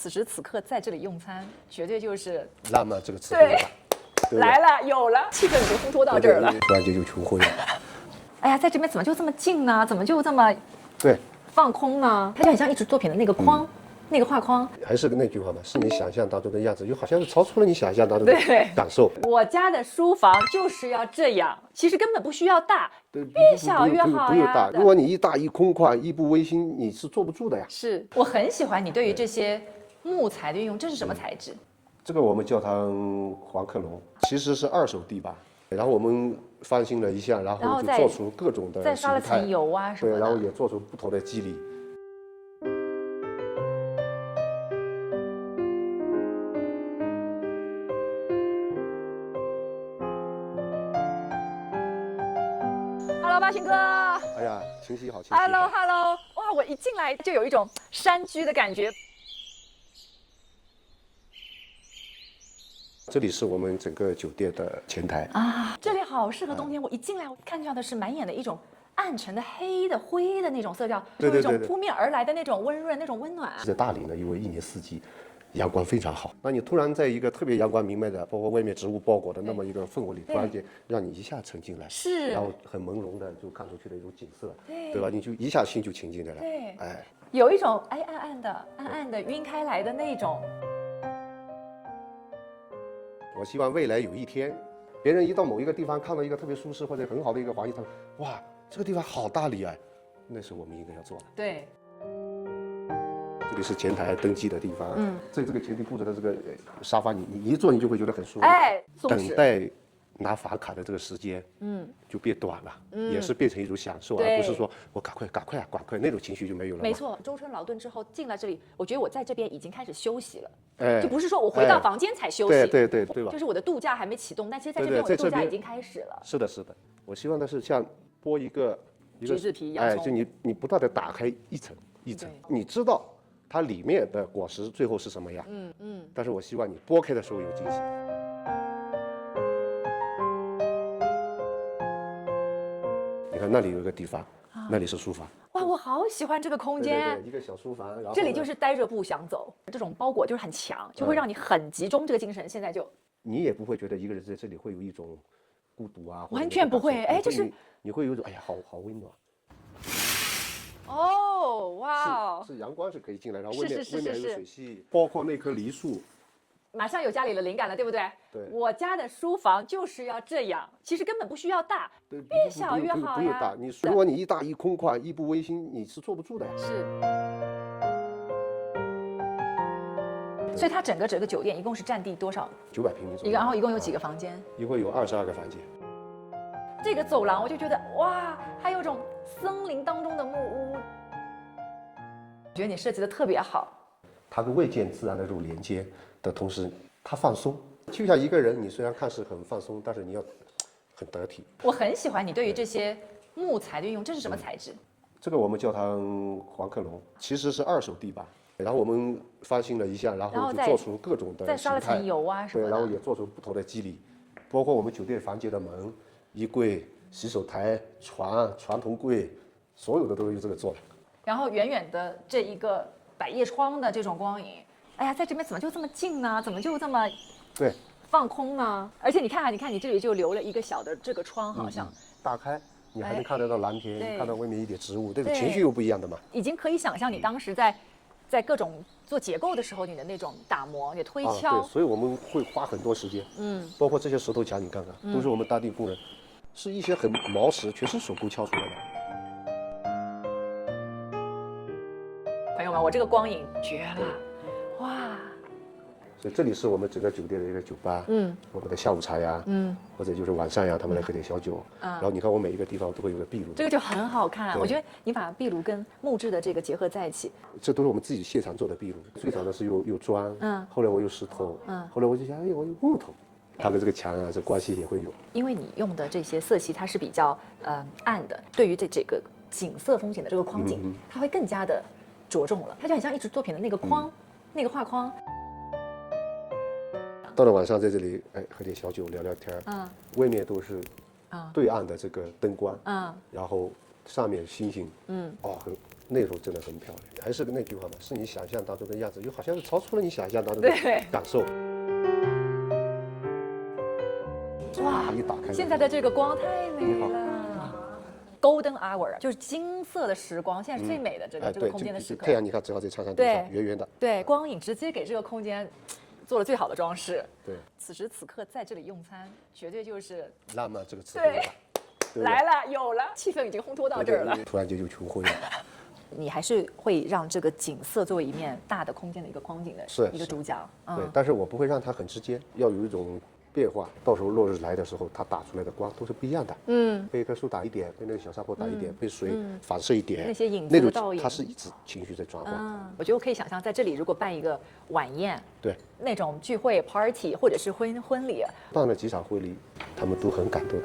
此时此刻在这裡用餐，绝对就是浪漫这个词对，来了，有了，气氛已经烘托到这儿了，突然间就求婚了。哎呀，在这边怎么就这么静呢？怎么就这么对放空呢？它就很像艺术作品的那个框。那个画框还是那句话嘛，是你想象当中的样子，又好像是超出了你想象当中的感受。我家的书房就是要这样，其實根本不需要大，越小越好呀。不用大，如果你一大一空旷一不微心，你是坐不住的呀。是，我很喜歡你對於這些木材的運用，這是什麼材質？這個我們叫它黃克隆，其實是二手地板，然後我們翻新了一下，然後就做出各種的形態，再刷了層油啊什麼的，對，然後也做出不同的肌理。巴鑫哥，哎呀，清晰好，清晰好。Hello， 哇，我一進來就有一種山居的感覺。這裡是我們整個酒店的前台啊，這裡好適合冬天。我一進來，我看到的是滿眼的一種暗沉的黑的灰的那種色調，有一種撲面而來的那種溫潤、那種溫暖。在大理呢，因為一年四季陽光非常好，那你突然在一個特別陽光明媚的，包括外面植物包裹的那麼一個氛圍裡，突然間讓你一下沉進來，是，然後很朦朧的就看出去的一種景色，對吧？你就一下心就清靜的了，對，哎，有一種哎暗暗的暈開來的那種。我希望未來有一天，別人一到某一個地方看到一個特別舒適或者很好的一個環境，他說哇，這個地方好大理啊，那是我們應該要做的。對。這裡是前台登記的地方，在這個前台布置的這個沙發，你一坐你就會覺得很舒服。哎，等待拿房卡的這個時間，就變短了，也是變成一種享受，而不是說我趕快那種情緒就沒有了。沒錯，舟車勞頓之後進了這裡，我覺得我在這邊已經開始休息了，就不是說我回到房間才休息，對吧？就是我的度假還沒啟動，但其實在這邊我的度假已經開始了。是的，我希望的是像剝一個橘子皮洋蔥，就你不斷的打開一層一層，你知道它裡面的果實最後是什麼樣，但是我希望你剝開的時候有驚喜。你看那裡有一個地方，那裡是書房。哇，我好喜歡這個空間。對，一個小書房，然後這裡就是待着不想走，這種包裹就是很強，就會讓你很集中這個精神。現在就你也不會覺得一個人在這裡會有一種孤獨啊，完全不會。哎，就是你會有一種哎呀，好溫暖。哦，哇，是陽光是可以進來，然後外面有水系，包括那棵梨樹，馬上有家裡的靈感了，對不對？對，我家的書房就是要這樣，其實根本不需要大，越小越好呀。不用大，如果你一大一空曠一不微心，你是坐不住的呀。是。所以它整個酒店一共是佔地多少？900平米左右。然後一共有幾個房間？一共有22個房間。這個走廊我就覺得哇，還有種森林當中的木屋，我覺得你設計的特別好。它跟外界自然的這種連接的同時，它放鬆，就像一個人，你雖然看似很放鬆，但是你要很得體。我很喜歡你對於這些木材的運用，這是什麼材質？這個我們叫它黃克隆，其實是二手地板，然後我們翻新了一下，然後就做出各種的形態，再刷了層油啊什麼的，對，然後也做出不同的肌理，包括我們酒店房間的門、衣櫃、洗手台、床、傳統櫃，所有的都是用這個做的。然後遠遠的這一個百葉窗的這種光影，哎呀，在這邊怎麼就這麼靜呢？怎麼就這麼對放空呢？而且你看，你這裡就留了一個小的這個窗，好像打開，你還能看得到藍天，看到外面一點植物，這個情緒又不一樣的嘛。已經可以想象你當時在各種做結構的時候，你的那種打磨、你推敲。對，所以我們會花很多時間。包括這些石頭牆，你看看，都是我們當地工人，是一些很毛石，全是手工敲出來的。朋友們，我這個光影絕了，哇！所以這裡是我們整個酒店的一個酒吧，我們的下午茶呀，或者就是晚上呀，他們來喝點小酒，然後你看我每一個地方都會有個壁爐，這個就很好看。我覺得你把壁爐跟木質的這個結合在一起，這都是我們自己現場做的壁爐。最早的是有磚，後來我有石頭，後來我就想，哎，我有木頭，它跟這個牆啊，這關係也會有。因為你用的這些色系它是比較暗的，對於這個景色風景的這個框景，它會更加的着重了，它就很像藝術作品的那個框，那個畫框。到了晚上在這裡，哎，喝點小酒，聊聊天。外面都是對岸的這個燈光，然後上面星星，那时候真的很漂亮。還是那句話嘛，是你想象當中的樣子，又好像是超出了你想象當中的感受。哇，一打開，現在的這個光太美了。Golden hour 就是金色的時光，現在是最美的這個空間的時刻。太陽你看正好在長山頂上，圓圓的。對，光影直接給這個空間做了最好的裝飾。對，此時此刻在這裡用餐，絕對就是浪漫這個詞。對，來了，有了，氣氛已經烘托到這兒了。突然間就求婚了。你還是會讓這個景色作為一面大的空間的一個光景的一個主角。對，但是我不會讓它很直接，要有一種變化。到時候落日來的時候，它打出來的光都是不一樣的。被一棵樹打一點，被那個小沙坡打一點，被水反射一點，那些影子的倒影，它是一直情緒在轉換。我覺得我可以想象，在這裡如果辦一個晚宴，對，那種聚會 party 或者是婚禮，辦了幾場婚禮，他們都很感動。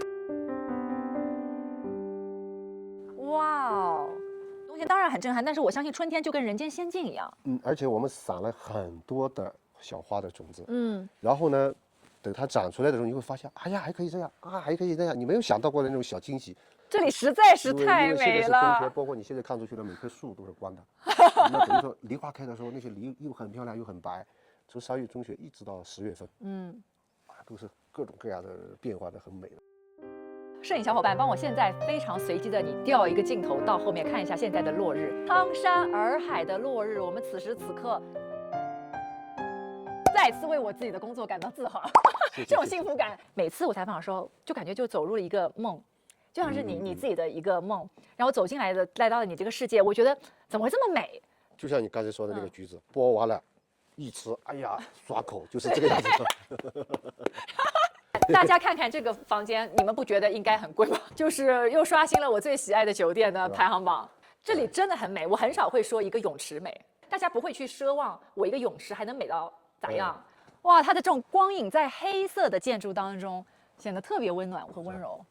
哇哦，冬天當然很震撼，但是我相信春天就跟人間仙境一樣。而且我們撒了很多的小花的種子。然後呢，等它長出來的時候，你會發現，哎呀，還可以這樣啊，還可以這樣，你沒有想到過的那種小驚喜。這裡實在是太美了。因為現在是冬天，包括你現在看出去的每棵樹都是光的。那等於說梨花開的時候，那些梨又很漂亮又很白，從3月中旬一直到10月份，都是各種各樣的變化的，很美的。攝影小夥伴，幫我現在非常隨機的，你調一個鏡頭到後面看一下現在的落日，蒼山洱海的落日。我們此時此刻再次為我自己的工作感到自豪，這種幸福感。每次我採訪的時候，就感覺就走入了一個夢，就像是你自己的一個夢，然後走進來到了你這個世界。我覺得怎麼會這麼美？就像你剛才說的那個橘子，剝完了，一吃，哎呀，刷口，就是這個樣子。大家看看這個房間，你們不覺得應該很貴嗎？就是又刷新了我最喜愛的酒店的排行榜。這裡真的很美，我很少會說一個泳池美，大家不會去奢望我一個泳池還能美到咋樣。哇，它的這種光影在黑色的建築當中顯得特別溫暖和溫柔。